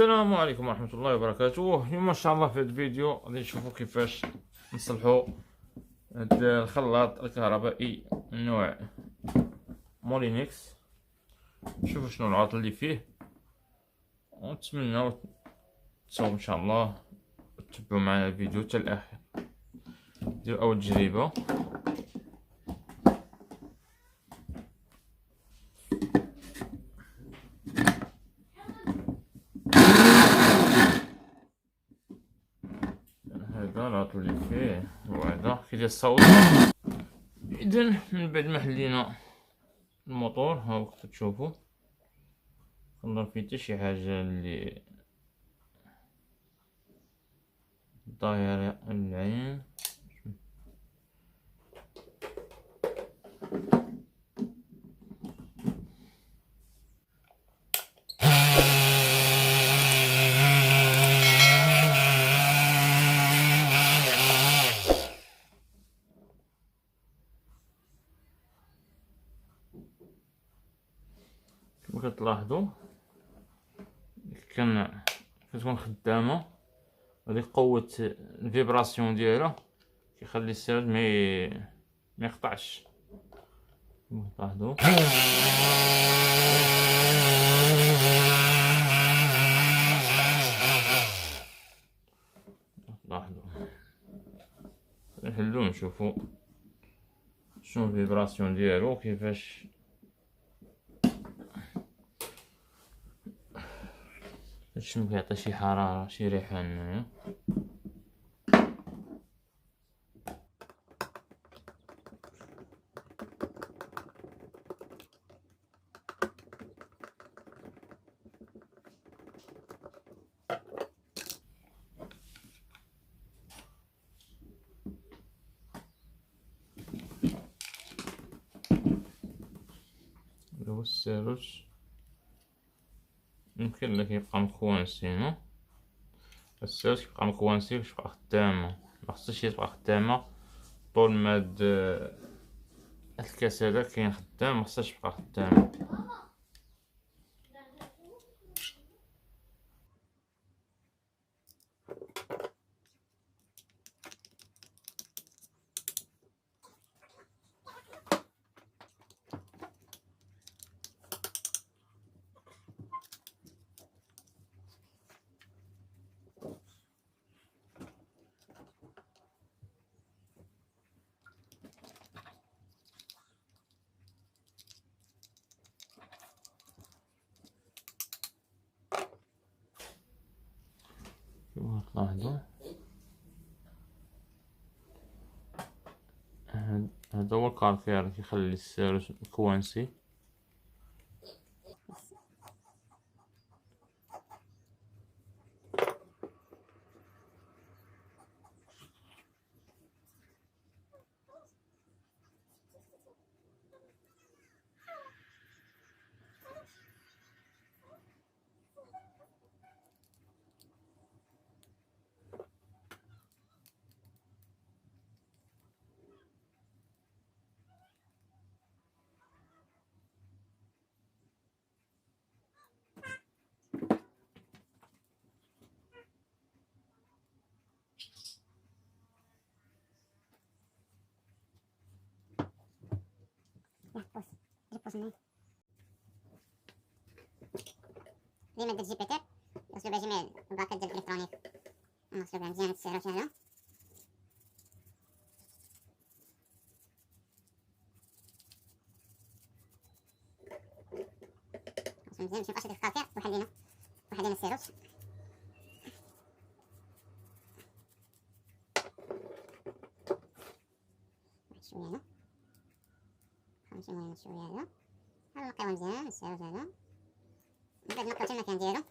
السلام عليكم ورحمة الله وبركاته. اليوم ان شاء الله في هذا الفيديو غادي نشوفوا كيفاش نصلحوا هذا الخلاط الكهربائي من نوع مولينكس. نشوفوا شنو العطل اللي فيه، ونتمنى تصاوبوا ان شاء الله وتتبعوا معنا الفيديو حتى الاخر. ديروا اول تجربة. هذا العطل اللي فيه وهذا كيدير الصوت. اذا من بعد ما حلينا الموتور ها هو كيف تشوفوا، كنظن فيه حتى شي حاجه اللي ظاهره العين. كما كتلاحظوا كتكون خدامه، هذه قوه الفيبراسيون ديالها كيخلي السيرج ما يقطعش. كما كتلاحظوا نحلو نشوفوا شنو الفيبراسيون ديالو كيفاش شنو كيعطي شي حرارة شي ريحة هنايا. هو السيرج يمكن لك يبقى مكوانسي، السيرج يبقى مكوانسي باش تبقى خدامة، مخصهاش تبقى خدامة طول ما هاد الكاس هدا كاين خدام، مخصهاش تبقى خدامة. كما تلاحظوا هذا هو الكاركير كيخلي السيرج مكوانسي. ديما درت جيبيتر نغسلو بها جميع البلاكات ديال الالكترونيك، نغسلو بها مزيان السيرة فيها، نغسلو مزيان باش ميبقاش هاديك الكالكير. وحلينا السيروت واحد شوية هنا، نمشي مولينا شوية هذا، نقيوها مزيان السيروت هذا. من بعد نقيو حتى المكان ديالو،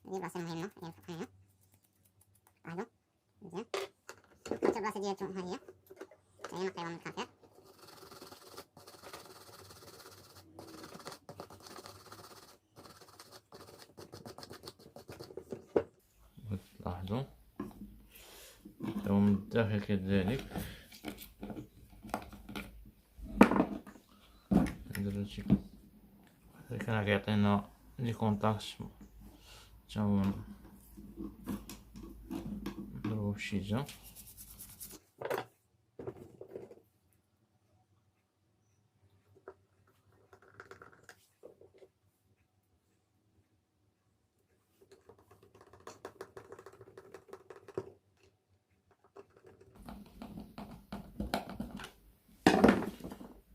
هادي بلاصة مهمة اللي الفوق هنا، لاحظو مزيان نقيو حتى البلاصة ديالتو ها هي، حتى هي نقيوها من الكالكير. لاحظوا ومن الداخل كذلك كان يعطينا لي كونتاكت تا هو نضربو بشيجة.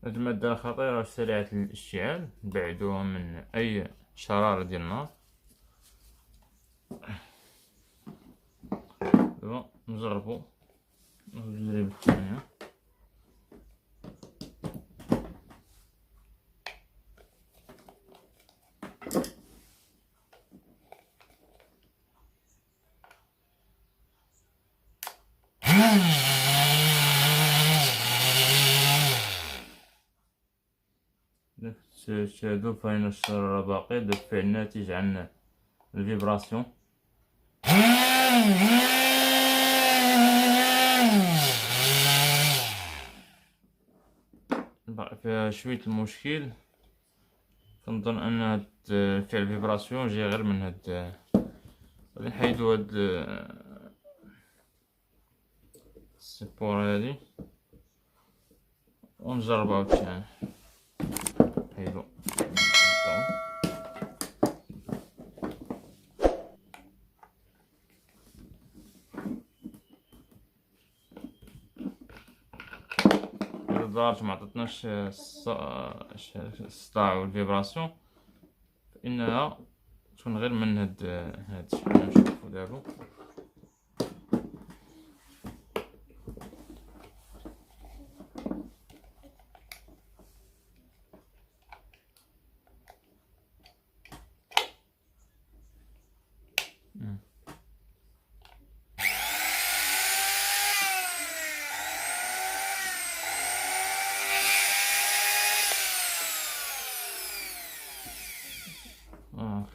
هاد المادة خطيرة وسريعة الاشتعال، نبعدوها من أي شرارة ديال النار. دابا نجربو التجربة الثانية. تشاهدوا فإن الشرارة باقية، دفع الناتج عن الفيبراسيون. باقي فيها شوية المشكل، كنظن ان هاد فعل الفيبراسيون جاي غير من هاد. غادي نحيدو هاد السيبور هادي ونجربو عاوتاني. نحيدو ظهرت معطتناش الصداع والفيبراسيون، فإنها تكون غير من هاد نشوفو دابا.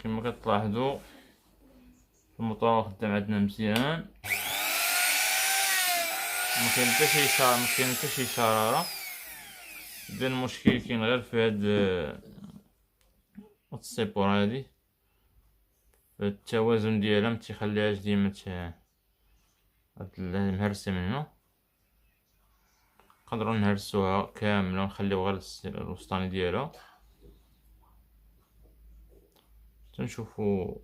كما كتلاحظوا الموتور خدام عندنا مزيان، مكاين حتى شي شرارة. بدا المشكل كاين غير في هاد السيبور هادي، التوازن ديالها متيخليهاش ديما مهرسة منه. نقدروا نهرسوها كاملة ونخليو غير الوسطاني ديالها. تنشوفو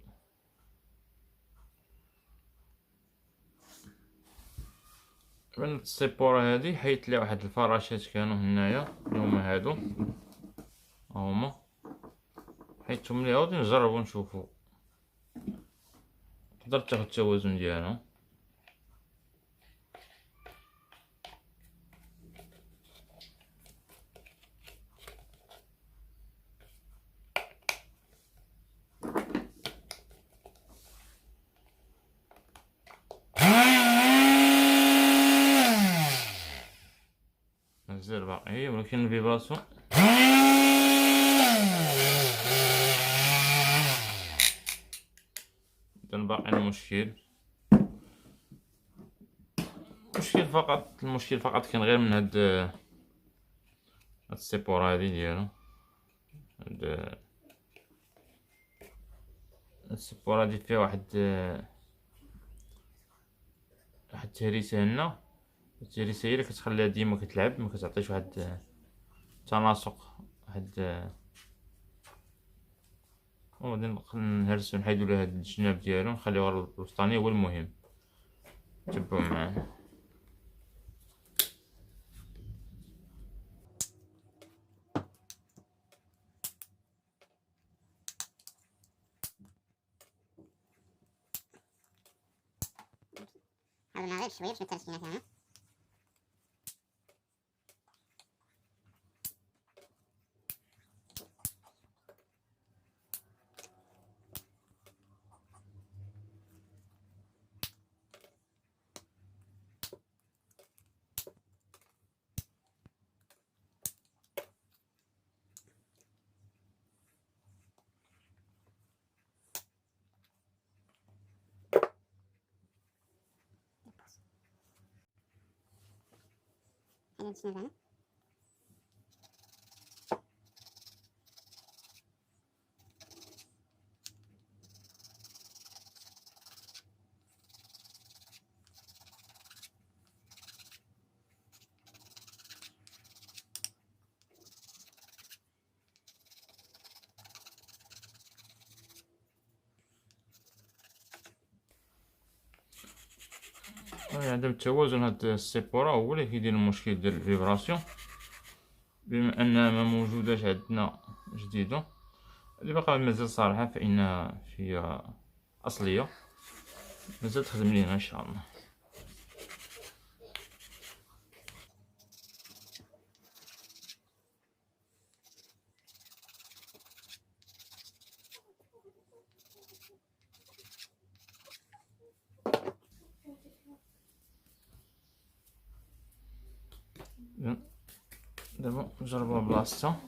من السيبورة هادي حيت ليها واحد الفراشات كانوا هنايا اللي هما هادو، هما حيتهم ليها. غادي نجربو نشوفو تقدر تاخد التوازن ديالها. مازال باقي ولكن الفيبراسيون إذن باقي المشكل المشكل فقط كان غير من هاد السيبور هادي ديالو. هاد السيبور هادي فيها واحد التهريسة هنا. التهريسة هي اللي كتخليها ديما كتلعب، مكتعطيش واحد التناسق. وغادي نهرسو نحيدو ليه هاد الجناب ديالو، نخليو غير الوسطاني هو المهم. تبعو معانا. حاولنا غير شوية باش متهرسش لينا تاعنا. حنا شنو زعما عدم التوازن. هاد السيبورا هو اللي كيدير المشكل ديال الفيبراسيون، بما انها ما موجوداش عندنا جديده. اللي باقا مازال صراحه فانها هي اصليه، مازال تخدم لينا ان شاء الله. دابا نجربوها بلاصتها.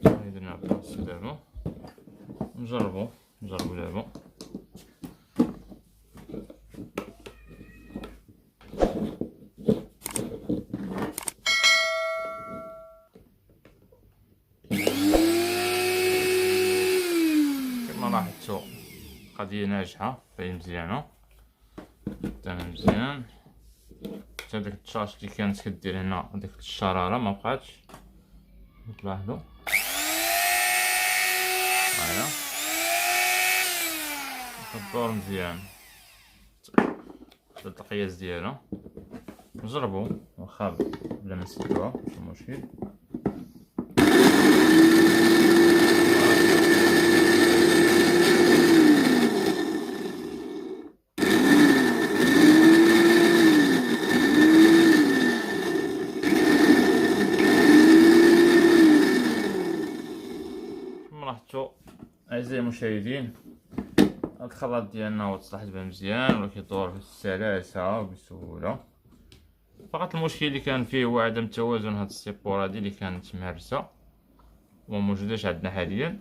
درنا بلاصتها دابا، نجربو دابا. كما لاحظتو قضية ناجحة، فهي مزيانة، خدامة مزيان. حتى داك التشاش اللي كانت كدير هنا ديك الشرارة ما بقاتش، تلاحظوا هاهي كدور مزيان، خدات القياس ديالها. نجربو واخا بلا ما نسدوها ماشي مشكل. كما لاحظتوا اعزائي المشاهدين، هاد الخلاط ديالنا هو تصلح دابا مزيان ولا كيدور بسلاسة وبسهولة. فقط المشكل اللي كان فيه هو عدم توازن هاد السيبورا هادي اللي كانت مهرسة وموجوداش عندنا حاليا،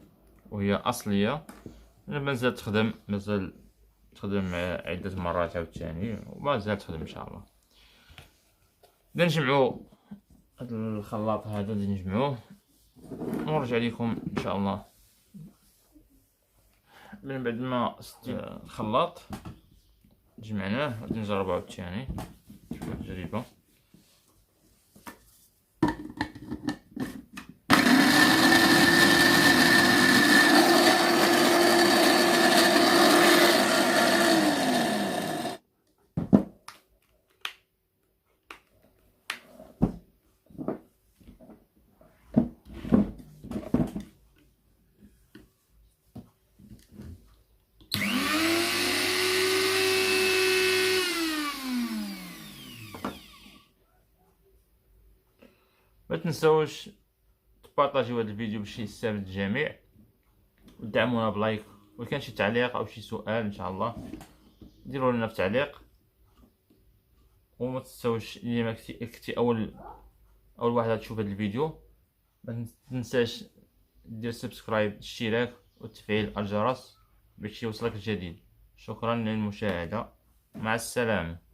وهي اصلية مازال تخدم عدة مرات عاوتاني ومازال تخدم ان شاء الله. بدنا نجمعو هاد الخلاط هذا، نجمعوه ونرجع لكم ان شاء الله من بعد ما الخلاط جمعناه. غادي نجربو عاوتاني تجربة. ما تنساوش تبارطاجيو هذا الفيديو باش يستافد الجميع، ودعمونا بلايك، وكان شي تعليق او شي سؤال ان شاء الله ديروا لنا في تعليق. وما تنساوش اللي ما كنتي اول واحد تشوف هذا الفيديو، ما تنساش دير سبسكرايب، اشتراك وتفعيل الجرس باش يوصلك الجديد. شكرا للمشاهدة، مع السلامة.